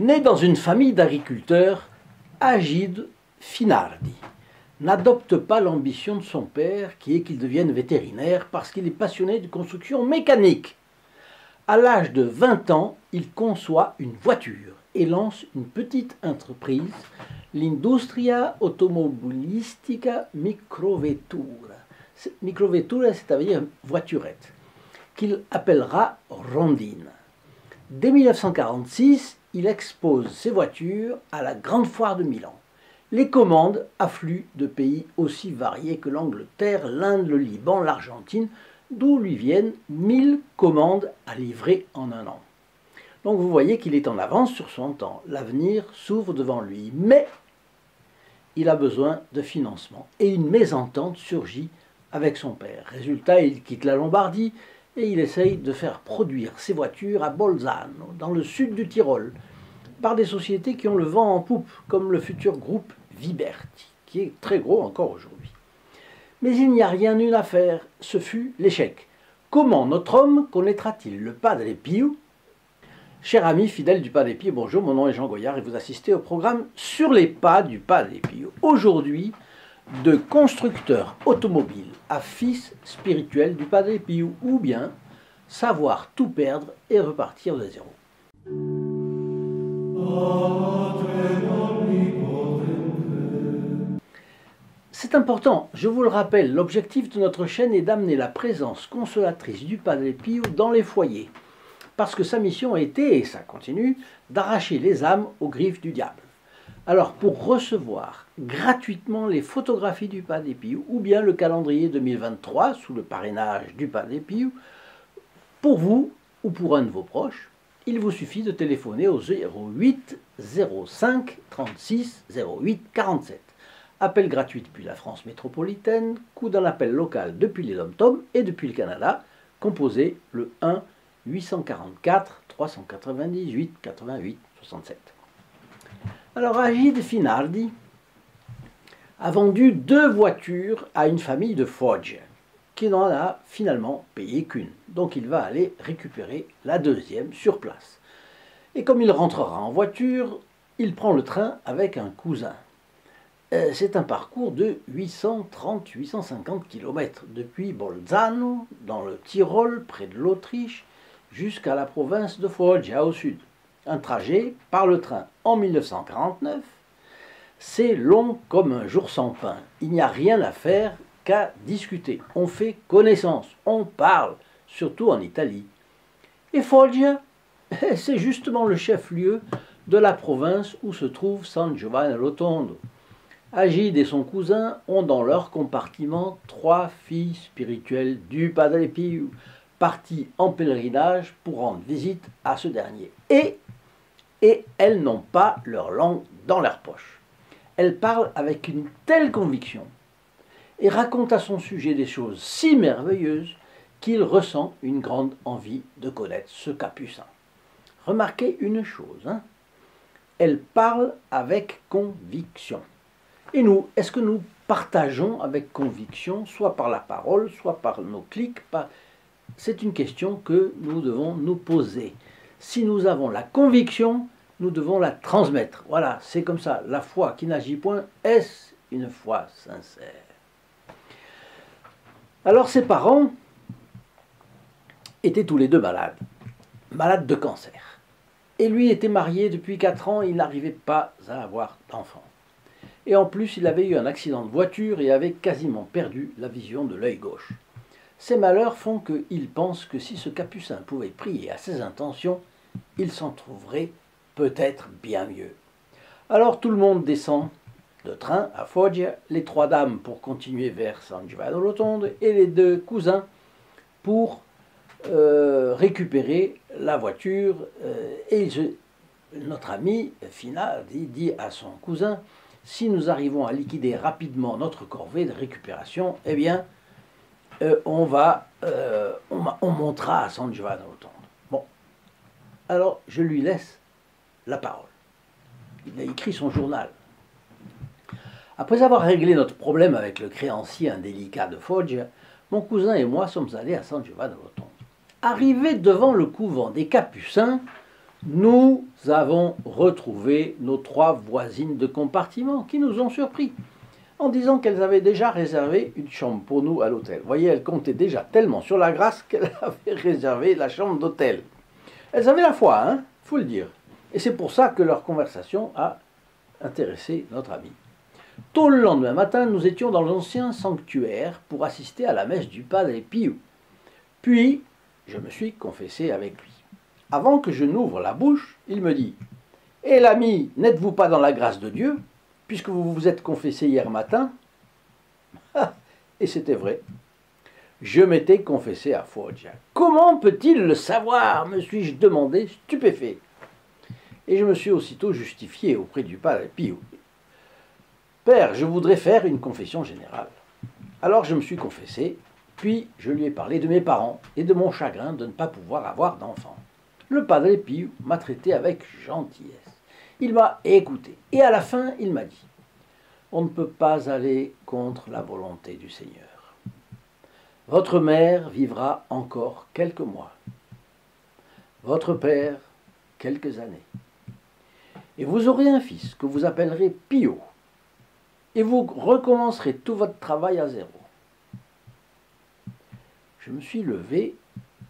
Né dans une famille d'agriculteurs, Agide Finardi n'adopte pas l'ambition de son père qui est qu'il devienne vétérinaire parce qu'il est passionné de construction mécanique. À l'âge de 20 ans, il conçoit une voiture et lance une petite entreprise, l'Industria Automobilistica Microvettura. Microvettura, c'est-à-dire voiturette, qu'il appellera Rondine. Dès 1946, il expose ses voitures à la Grande Foire de Milan. Les commandes affluent de pays aussi variés que l'Angleterre, l'Inde, le Liban, l'Argentine, d'où lui viennent 1000 commandes à livrer en un an. Donc vous voyez qu'il est en avance sur son temps. L'avenir s'ouvre devant lui, mais il a besoin de financement. Et une mésentente surgit avec son père. Résultat, il quitte la Lombardie et il essaye de faire produire ses voitures à Bolzano, dans le sud du Tyrol, par des sociétés qui ont le vent en poupe, comme le futur groupe Viberti, qui est très gros encore aujourd'hui. Mais il n'y a rien eu à faire, ce fut l'échec. Comment notre homme connaîtra-t-il le Padre Pio? Cher ami fidèle du Padre Pio, bonjour, mon nom est Jean Goyard et vous assistez au programme Sur les pas du Padre Pio. Aujourd'hui, de constructeur automobile à fils spirituel du Padre Pio, ou bien savoir tout perdre et repartir de zéro. C'est important, je vous le rappelle, l'objectif de notre chaîne est d'amener la présence consolatrice du Padre Pio dans les foyers, parce que sa mission a été, et ça continue, d'arracher les âmes aux griffes du diable. Alors, pour recevoir gratuitement les photographies du Padre Pio, ou bien le calendrier 2023 sous le parrainage du Padre Pio, pour vous ou pour un de vos proches, il vous suffit de téléphoner au 08 05 36 08 47. Appel gratuit depuis la France métropolitaine, coût d'un appel local depuis les Dom-Tom et depuis le Canada, composé le 1 844 398 88 67. Alors Agide Finardi a vendu 2 voitures à une famille de Foggia, qui n'en a finalement payé qu'une. Donc il va aller récupérer la deuxième sur place. Et comme il rentrera en voiture, il prend le train avec un cousin. C'est un parcours de 830-850 km depuis Bolzano, dans le Tyrol, près de l'Autriche, jusqu'à la province de Foggia au sud. Un trajet par le train en 1949, c'est long comme un jour sans pain. Il n'y a rien à faire qu'à discuter. On fait connaissance, on parle, surtout en Italie. Et Foggia, c'est justement le chef-lieu de la province où se trouve San Giovanni Rotondo. Agide et son cousin ont dans leur compartiment 3 filles spirituelles du Padre Pio, parties en pèlerinage pour rendre visite à ce dernier. Et elles n'ont pas leur langue dans leur poche. Elles parlent avec une telle conviction et racontent à son sujet des choses si merveilleuses qu'il ressent une grande envie de connaître ce capucin. Remarquez une chose, elles parlent avec conviction. Et nous, est-ce que nous partageons avec conviction, soit par la parole, soit par nos clics? C'est une question que nous devons nous poser. Si nous avons la conviction, nous devons la transmettre. Voilà, c'est comme ça. La foi qui n'agit point, est-ce une foi sincère? Alors ses parents étaient tous les deux malades de cancer. Et lui était marié depuis 4 ans, il n'arrivait pas à avoir d'enfant. Et en plus, il avait eu un accident de voiture et avait quasiment perdu la vision de l'œil gauche. Ces malheurs font qu'il pense que si ce capucin pouvait prier à ses intentions, il s'en trouverait peut-être bien mieux. Alors tout le monde descend de train à Foggia, les 3 dames pour continuer vers San Giovanni Rotondo et les 2 cousins pour récupérer la voiture. Notre ami Fina dit à son cousin: si nous arrivons à liquider rapidement notre corvée de récupération, eh bien, on montera à San Giovanni Rotondo. Bon, alors je lui laisse la parole. Il a écrit son journal. Après avoir réglé notre problème avec le créancier indélicat de Foggia, mon cousin et moi sommes allés à San Giovanni Rotondo. Arrivés devant le couvent des Capucins, nous avons retrouvé nos 3 voisines de compartiment qui nous ont surpris en disant qu'elles avaient déjà réservé une chambre pour nous à l'hôtel. Vous voyez, elles comptaient déjà tellement sur la grâce qu'elles avaient réservé la chambre d'hôtel. Elles avaient la foi, hein, faut le dire. Et c'est pour ça que leur conversation a intéressé notre ami. Tôt le lendemain matin, nous étions dans l'ancien sanctuaire pour assister à la messe du Padre Pio. Puis, je me suis confessé avec lui. Avant que je n'ouvre la bouche, il me dit « Eh l'ami, n'êtes-vous pas dans la grâce de Dieu, puisque vous vous êtes confessé hier matin ?» Et c'était vrai. Je m'étais confessé à Foggia. Comment peut-il le savoir, me suis-je demandé, stupéfait. Et je me suis aussitôt justifié auprès du Padre Pio. Père, je voudrais faire une confession générale. Alors je me suis confessé, puis je lui ai parlé de mes parents et de mon chagrin de ne pas pouvoir avoir d'enfant. Le Padre Pio m'a traité avec gentillesse. Il m'a écouté et à la fin il m'a dit « On ne peut pas aller contre la volonté du Seigneur. Votre mère vivra encore quelques mois, votre père quelques années. Et vous aurez un fils que vous appellerez Pio, et vous recommencerez tout votre travail à zéro. » Je me suis levé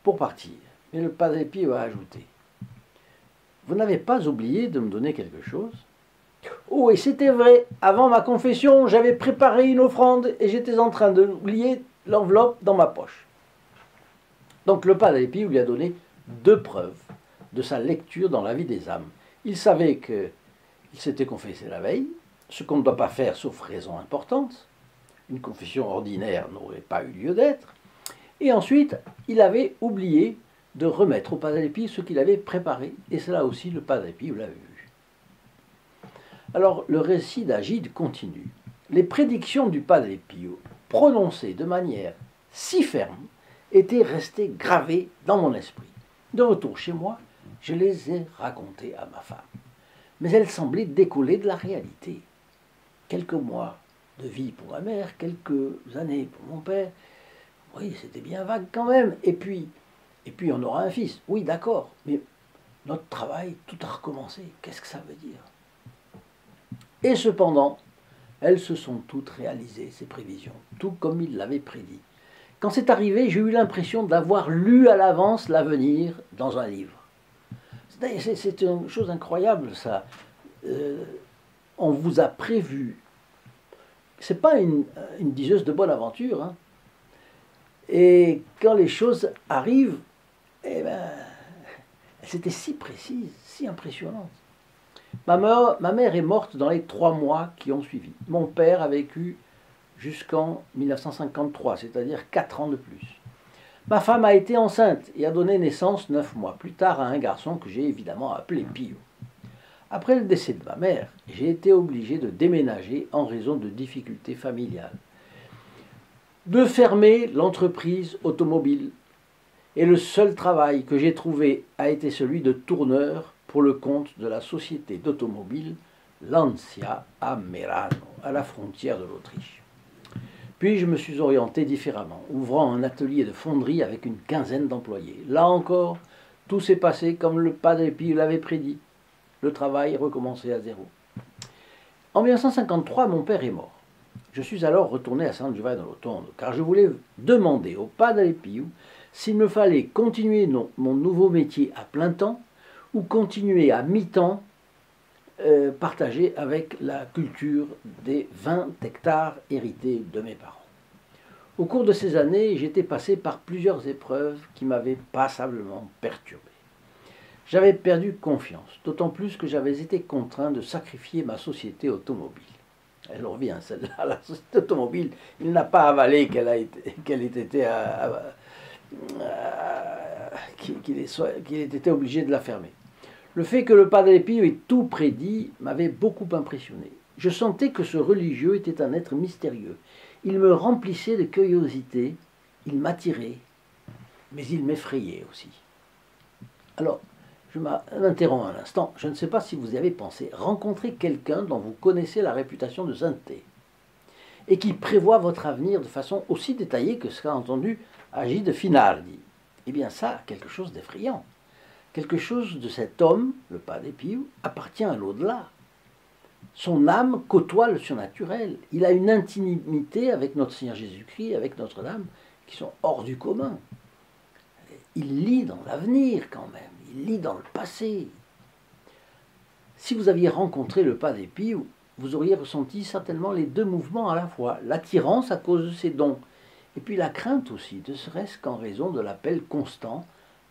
pour partir, mais le Padre Pio a ajouté « Vous n'avez pas oublié de me donner quelque chose ? Oh, et c'était vrai, avant ma confession, j'avais préparé une offrande et j'étais en train d'oublier l'enveloppe dans ma poche. » Donc le Padre Pio lui a donné 2 preuves de sa lecture dans la vie des âmes. Il savait qu'il s'était confessé la veille, ce qu'on ne doit pas faire sauf raison importante. Une confession ordinaire n'aurait pas eu lieu d'être. Et ensuite, il avait oublié de remettre au Padre Pio ce qu'il avait préparé. Et cela aussi, le Padre Pio l'avait vu. Alors, le récit d'Agide continue. Les prédictions du Padre Pio, prononcées de manière si ferme, étaient restées gravées dans mon esprit. De retour chez moi, je les ai racontées à ma femme. Mais elles semblaient décoller de la réalité. Quelques mois de vie pour ma mère, quelques années pour mon père. Oui, c'était bien vague quand même. Et puis on aura un fils. Oui, d'accord, mais notre travail, tout a recommencé. Qu'est-ce que ça veut dire? Et cependant, elles se sont toutes réalisées, ces prévisions, tout comme il l'avait prédit. Quand c'est arrivé, j'ai eu l'impression d'avoir lu à l'avance l'avenir dans un livre. C'est une chose incroyable, ça. On vous a prévu. C'est pas une diseuse de bonne aventure, hein. Et quand les choses arrivent, eh ben, c'était si précise, si impressionnante. Ma mère est morte dans les 3 mois qui ont suivi. Mon père a vécu jusqu'en 1953, c'est-à-dire 4 ans de plus. Ma femme a été enceinte et a donné naissance 9 mois plus tard à un garçon que j'ai évidemment appelé Pio. Après le décès de ma mère, j'ai été obligé de déménager en raison de difficultés familiales, de fermer l'entreprise automobile. Et le seul travail que j'ai trouvé a été celui de tourneur pour le compte de la société d'automobile Lancia à Merano, à la frontière de l'Autriche. Puis je me suis orienté différemment, ouvrant un atelier de fonderie avec une 15aine d'employés. Là encore, tout s'est passé comme le Padre Pio l'avait prédit. Le travail recommençait à zéro. En 1953, mon père est mort. Je suis alors retourné à San Giovanni Rotondo, car je voulais demander au Padre Pio s'il me fallait continuer mon nouveau métier à plein temps ou continuer à mi-temps partagé avec la culture des 20 hectares hérités de mes parents. Au cours de ces années, j'étais passé par plusieurs épreuves qui m'avaient passablement perturbé. J'avais perdu confiance, d'autant plus que j'avais été contraint de sacrifier ma société automobile. Elle revient, celle-là, la société automobile, il n'a pas avalé qu'il ait été obligé de la fermer. Le fait que le Padre Pio ait tout prédit m'avait beaucoup impressionné. Je sentais que ce religieux était un être mystérieux. Il me remplissait de curiosité, il m'attirait, mais il m'effrayait aussi. Alors, je m'interromps un instant. Je ne sais pas si vous y avez pensé. Rencontrer quelqu'un dont vous connaissez la réputation de sainteté et qui prévoit votre avenir de façon aussi détaillée que ce qu'a entendu Agide Finardi. Eh bien ça, quelque chose d'effrayant. Quelque chose de cet homme, le Padre Pio, appartient à l'au-delà. Son âme côtoie le surnaturel. Il a une intimité avec notre Seigneur Jésus-Christ, avec Notre-Dame, qui sont hors du commun. Il lit dans l'avenir quand même, il lit dans le passé. Si vous aviez rencontré le Padre Pio, vous auriez ressenti certainement les deux mouvements à la fois, l'attirance à cause de ses dons, et puis la crainte aussi, ne serait-ce qu'en raison de l'appel constant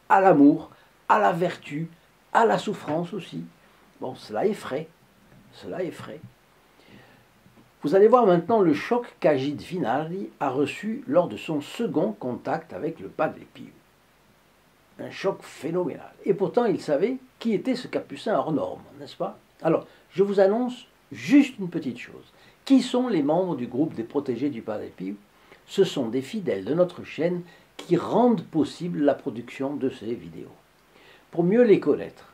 à l'amour, à la vertu, à la souffrance aussi. Bon, cela effraie, cela effraie. Vous allez voir maintenant le choc qu'Agide Finardi a reçu lors de son second contact avec le Padre Pio. Un choc phénoménal. Et pourtant, il savait qui était ce capucin hors norme, n'est-ce pas? Alors, je vous annonce juste une petite chose. Qui sont les membres du groupe des protégés du Padre Pio? Ce sont des fidèles de notre chaîne qui rendent possible la production de ces vidéos. Pour mieux les connaître,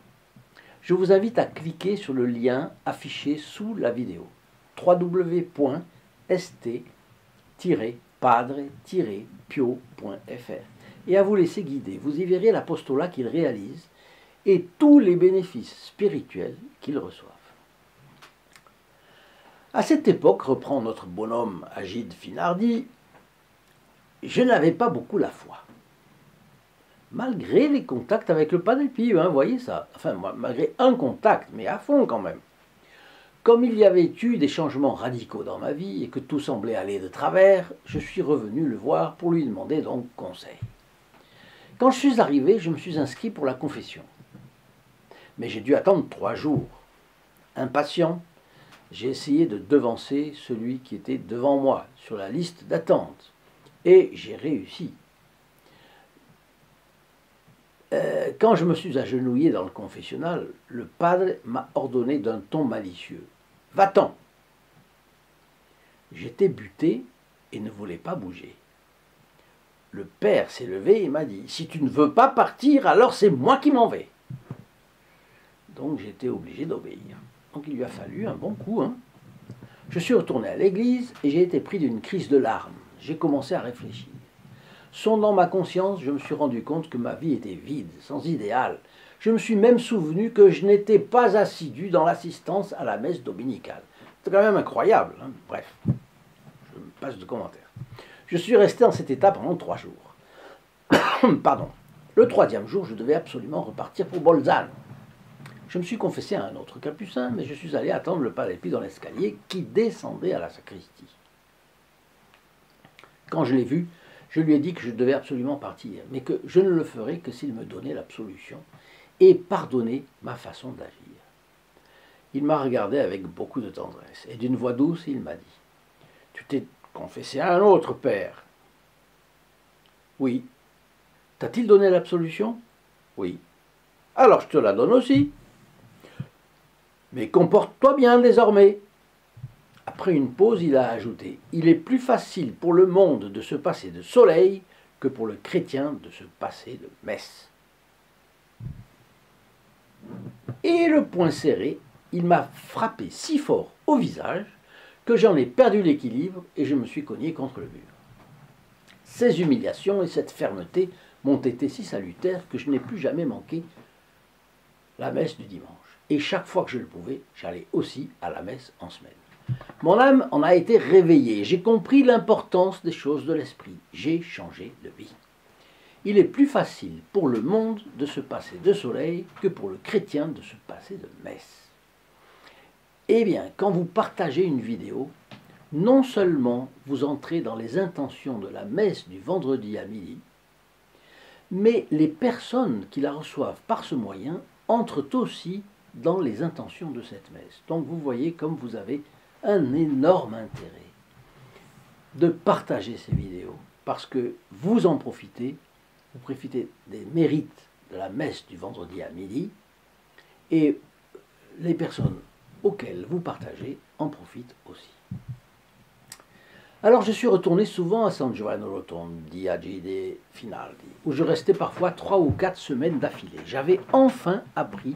je vous invite à cliquer sur le lien affiché sous la vidéo www.st-padre-pio.fr et à vous laisser guider. Vous y verrez l'apostolat qu'ils réalisent et tous les bénéfices spirituels qu'ils reçoivent. À cette époque, reprend notre bonhomme Agide Finardi, je n'avais pas beaucoup la foi. Malgré les contacts avec le Padre Pio, vous voyez ça, enfin malgré un contact, mais à fond quand même. Comme il y avait eu des changements radicaux dans ma vie et que tout semblait aller de travers, je suis revenu le voir pour lui demander donc conseil. Quand je suis arrivé, je me suis inscrit pour la confession. Mais j'ai dû attendre 3 jours. Impatient, j'ai essayé de devancer celui qui était devant moi sur la liste d'attente. Et j'ai réussi. Quand je me suis agenouillé dans le confessionnal, le padre m'a ordonné d'un ton malicieux. « Va-t'en » J'étais buté et ne voulais pas bouger. Le père s'est levé et m'a dit « Si tu ne veux pas partir, alors c'est moi qui m'en vais. » Donc j'étais obligé d'obéir. Donc il lui a fallu un bon coup. Je suis retourné à l'église et j'ai été pris d'une crise de larmes. J'ai commencé à réfléchir. Sondant ma conscience, je me suis rendu compte que ma vie était vide, sans idéal. Je me suis même souvenu que je n'étais pas assidu dans l'assistance à la messe dominicale. C'est quand même incroyable. Bref, je me passe de commentaires. Je suis resté dans cet état pendant 3 jours. Pardon. Le 3e jour, je devais absolument repartir pour Bolzano. Je me suis confessé à un autre capucin, mais je suis allé attendre le Padre Pio dans l'escalier qui descendait à la sacristie. Quand je l'ai vu, je lui ai dit que je devais absolument partir, mais que je ne le ferais que s'il me donnait l'absolution et pardonnait ma façon d'agir. Il m'a regardé avec beaucoup de tendresse, et d'une voix douce, il m'a dit « Tu t'es confessé à un autre père ?»« Oui. »« T'a-t-il donné l'absolution ?»« Oui. »« Alors je te la donne aussi. »« Mais comporte-toi bien désormais. » Après une pause, il a ajouté « Il est plus facile pour le monde de se passer de soleil que pour le chrétien de se passer de messe. » Et le poing serré, il m'a frappé si fort au visage que j'en ai perdu l'équilibre et je me suis cogné contre le mur. Ces humiliations et cette fermeté m'ont été si salutaires que je n'ai plus jamais manqué la messe du dimanche. Et chaque fois que je le pouvais, j'allais aussi à la messe en semaine. Mon âme en a été réveillée, j'ai compris l'importance des choses de l'esprit, j'ai changé de vie. Il est plus facile pour le monde de se passer de soleil que pour le chrétien de se passer de messe. Eh bien, quand vous partagez une vidéo, non seulement vous entrez dans les intentions de la messe du vendredi à midi, mais les personnes qui la reçoivent par ce moyen entrent aussi dans les intentions de cette messe. Donc vous voyez comme vous avez un énorme intérêt de partager ces vidéos, parce que vous en profitez, vous profitez des mérites de la messe du vendredi à midi, et les personnes auxquelles vous partagez en profitent aussi. Alors je suis retourné souvent à San Giovanni Rotondi, Agide Finardi, où je restais parfois 3 ou 4 semaines d'affilée. J'avais enfin appris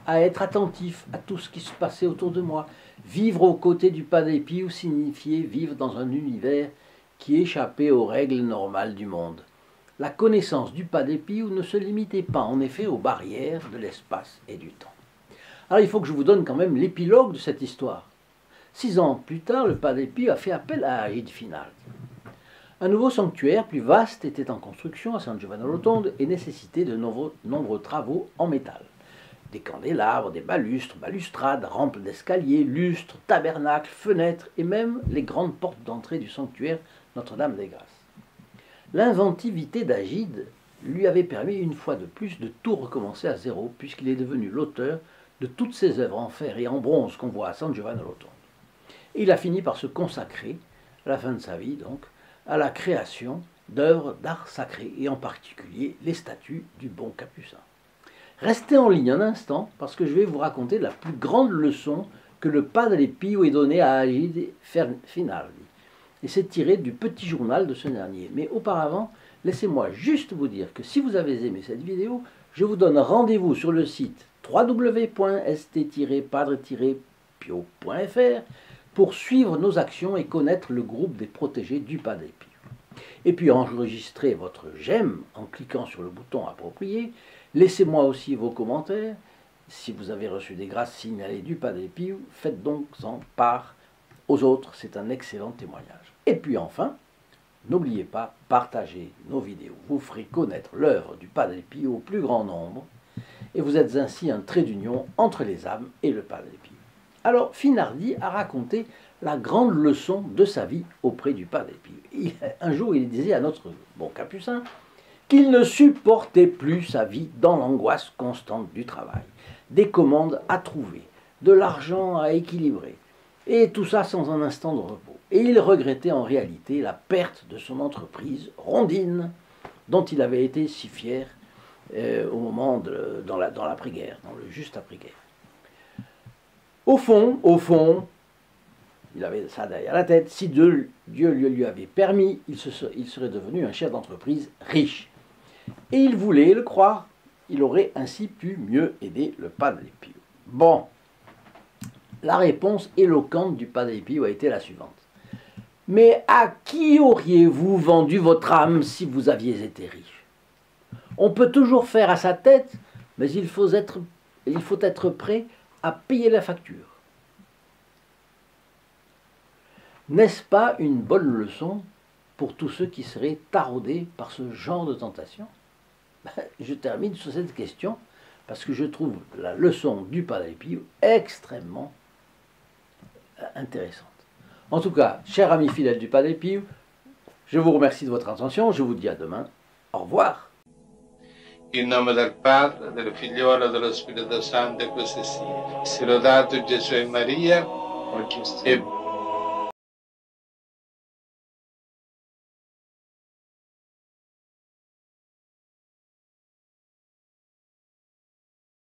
à être attentif à tout ce qui se passait autour de moi. Vivre aux côtés du Padre Pio signifiait vivre dans un univers qui échappait aux règles normales du monde. La connaissance du Padre Pio ne se limitait pas en effet aux barrières de l'espace et du temps. Alors il faut que je vous donne quand même l'épilogue de cette histoire. 6 ans plus tard, le Padre Pio a fait appel à Agide Finaldi. Un nouveau sanctuaire plus vaste était en construction à San Giovanni Rotondo et nécessitait de nombreux travaux en métal. Des candélabres, des balustres, balustrades, rampes d'escalier, lustres, tabernacles, fenêtres et même les grandes portes d'entrée du sanctuaire Notre-Dame des Grâces. L'inventivité d'Agide lui avait permis une fois de plus de tout recommencer à zéro puisqu'il est devenu l'auteur de toutes ces œuvres en fer et en bronze qu'on voit à San Giovanni Rotondo. Et il a fini par se consacrer, à la fin de sa vie donc, à la création d'œuvres d'art sacré et en particulier les statues du bon Capucin. Restez en ligne un instant parce que je vais vous raconter la plus grande leçon que le Padre Pio ait donnée à Agide Finaldi. Et c'est tiré du petit journal de ce dernier. Mais auparavant, laissez-moi juste vous dire que si vous avez aimé cette vidéo, je vous donne rendez-vous sur le site www.st-padre-pio.fr pour suivre nos actions et connaître le groupe des protégés du Padre Pio. Et puis enregistrez votre j'aime en cliquant sur le bouton approprié. Laissez-moi aussi vos commentaires. Si vous avez reçu des grâces signalées du Padre Pio, faites donc en part aux autres. C'est un excellent témoignage. Et puis enfin, n'oubliez pas, partagez nos vidéos. Vous ferez connaître l'œuvre du Padre Pio au plus grand nombre. Et vous êtes ainsi un trait d'union entre les âmes et le Padre Pio. Alors, Finaldi a raconté la grande leçon de sa vie auprès du Padre Pio. Un jour, il disait à notre bon Capucin qu'il ne supportait plus sa vie dans l'angoisse constante du travail, des commandes à trouver, de l'argent à équilibrer, et tout ça sans un instant de repos. Et il regrettait en réalité la perte de son entreprise Rondine, dont il avait été si fier au moment dans l'après-guerre, dans le juste après-guerre. Au fond, il avait ça derrière la tête, si Dieu lui avait permis, il serait devenu un chef d'entreprise riche. Et il voulait le croire, il aurait ainsi pu mieux aider le Padre Pio. Bon, la réponse éloquente du Padre Pio a été la suivante. Mais à qui auriez-vous vendu votre âme si vous aviez été riche? On peut toujours faire à sa tête, mais il faut être prêt à payer la facture. N'est-ce pas une bonne leçon pour tous ceux qui seraient taraudés par ce genre de tentation? Je termine sur cette question parce que je trouve la leçon du Padre Pio extrêmement intéressante. En tout cas, chers amis fidèles du Padre Pio, je vous remercie de votre attention, je vous dis à demain, au revoir. In nome del Padre, del Figliolo e dello Spirito Santo, e così sia. Sia lodato Gesù e Maria, e